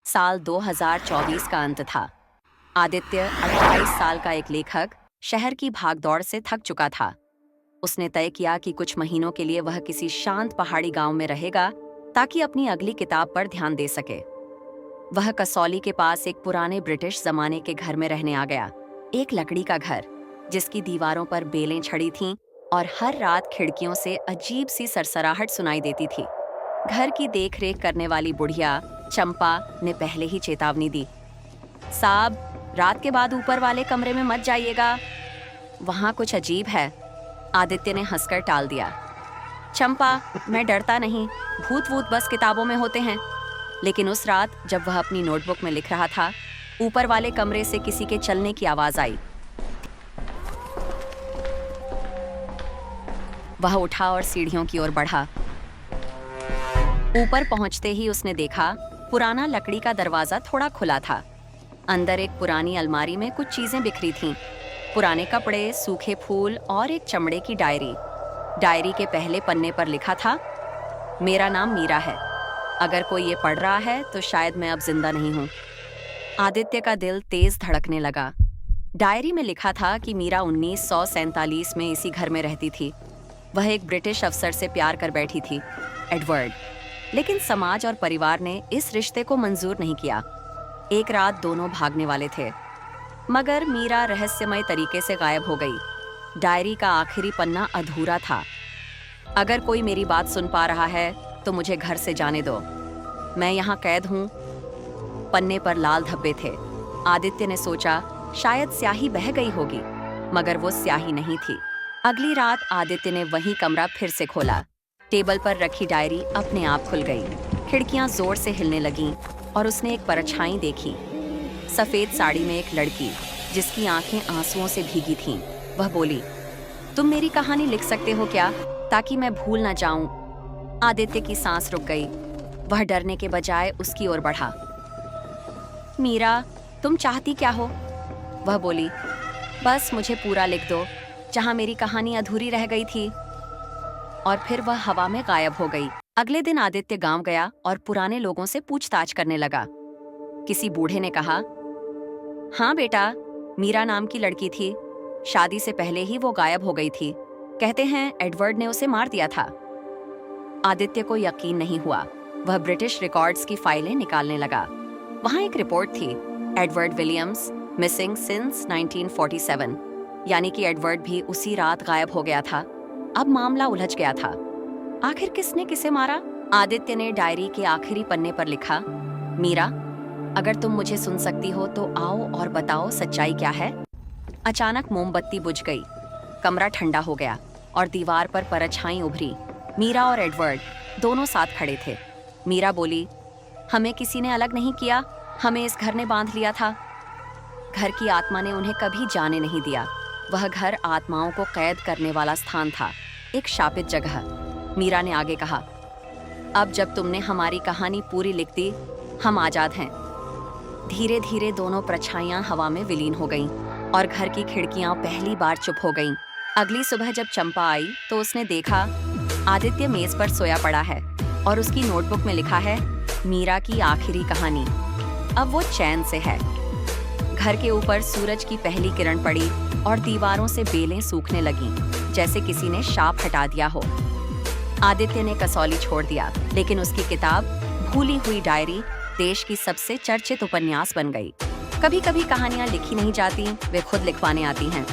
साल 2024 का अंत था। आदित्य 28 साल का एक लेखक शहर की भागदौड़ से थक चुका था। उसने तय किया कि कुछ महीनों के लिए वह किसी शांत पहाड़ी गांव में रहेगा ताकि अपनी अगली किताब पर ध्यान दे सके। वह कसौली के पास एक पुराने ब्रिटिश जमाने के घर में रहने आ गया। एक लकड़ी का घर जिसकी दीवारों पर बेलें छड़ी थीं और हर रात खिड़कियों से अजीब सी सरसराहट सुनाई देती थी। घर की देखरेख करने वाली बुढ़िया चंपा ने पहले ही चेतावनी दी, साहब, रात के बाद ऊपर वाले कमरे में मत जाइएगा, वहां कुछ अजीब है। आदित्य ने हंसकर टाल दिया। चंपा, मैं डरता नहीं, भूत वूत बस किताबों में होते हैं। लेकिन उस रात जब वह अपनी नोटबुक में लिख रहा था, ऊपर वाले कमरे से किसी के चलने की आवाज आई। वह उठा और सीढ़ियों की ओर बढ़ा। ऊपर पहुंचते ही उसने देखा पुराना लकड़ी का दरवाजा थोड़ा खुला था। अंदर एक पुरानी अलमारी में कुछ चीजें बिखरी थीं, पुराने कपड़े, सूखे फूल और एक चमड़े की डायरी। डायरी के पहले पन्ने पर लिखा था, मेरा नाम मीरा है, अगर कोई ये पढ़ रहा है तो शायद मैं अब जिंदा नहीं हूँ। आदित्य का दिल तेज धड़कने लगा। डायरी में लिखा था कि मीरा 1947 में इसी घर में रहती थी। वह एक ब्रिटिश अफसर से प्यार कर बैठी थी, एडवर्ड। लेकिन समाज और परिवार ने इस रिश्ते को मंजूर नहीं किया। एक रात दोनों भागने वाले थे, मगर मीरा रहस्यमय तरीके से गायब हो गई। डायरी का आखिरी पन्ना अधूरा था। अगर कोई मेरी बात सुन पा रहा है तो मुझे घर से जाने दो, मैं यहाँ कैद हूँ। पन्ने पर लाल धब्बे थे। आदित्य ने सोचा शायद स्याही बह गई होगी, मगर वो स्याही नहीं थी। अगली रात आदित्य ने वही कमरा फिर से खोला। टेबल पर रखी डायरी अपने आप खुल गई। खिड़कियां जोर से हिलने लगीं और उसने एक परछाई देखी। सफेद साड़ी में एक लड़की जिसकी आंखें आंसुओं से भीगी थीं। वह बोली, तुम मेरी कहानी लिख सकते हो क्या, ताकि मैं भूल ना जाऊं। आदित्य की सांस रुक गई। वह डरने के बजाय उसकी ओर बढ़ा। मीरा, तुम चाहती क्या हो? वह बोली, बस मुझे पूरा लिख दो, जहां मेरी कहानी अधूरी रह गई थी। और फिर वह हवा में गायब हो गई। अगले दिन आदित्य गांव गया और पुराने लोगों से पूछताछ करने लगा। किसी बूढ़े ने कहा, हाँ बेटा, मीरा नाम की लड़की थी, शादी से पहले ही वो गायब हो गई थी। कहते हैं एडवर्ड ने उसे मार दिया था। आदित्य को यकीन नहीं हुआ। वह ब्रिटिश रिकॉर्ड्स की फाइलें निकालने लगा। वहां एक रिपोर्ट थी, एडवर्ड विलियम्स मिसिंग सिंस 1947, यानी कि एडवर्ड भी उसी रात गायब हो गया था। अब मामला उलझ गया था। आखिर किसने किसे मारा? आदित्य ने डायरी के आखिरी पन्ने पर लिखा, मीरा, अगर तुम मुझे सुन सकती हो तो आओ और बताओ सच्चाई क्या है। अचानक मोमबत्ती बुझ गई। कमरा ठंडा हो गया और दीवार पर परछाई उभरी। मीरा और एडवर्ड दोनों साथ खड़े थे। मीरा बोली, हमें किसी ने अलग नहीं किया, हमें इस घर ने बांध लिया था। घर की आत्मा ने उन्हें कभी जाने नहीं दिया। वह घर आत्माओं को कैद करने वाला स्थान था, एक शापित जगह। मीरा ने आगे कहा, अब जब तुमने हमारी कहानी पूरी लिख दी, हम आजाद हैं। धीरे धीरे दोनों परछाइयां हवा में विलीन हो गईं और घर की खिड़कियां पहली बार चुप हो गईं। अगली सुबह जब चंपा आई तो उसने देखा आदित्य मेज पर सोया पड़ा है और उसकी नोटबुक में लिखा है, मीरा की आखिरी कहानी। अब वो चैन से है। घर के ऊपर सूरज की पहली किरण पड़ी और दीवारों से बेलें सूखने लगीं, जैसे किसी ने शाप हटा दिया हो। आदित्य ने कसौली छोड़ दिया, लेकिन उसकी किताब भूली हुई डायरी देश की सबसे चर्चित उपन्यास बन गई। कभी कभी कहानियां लिखी नहीं जाती, वे खुद लिखवाने आती हैं।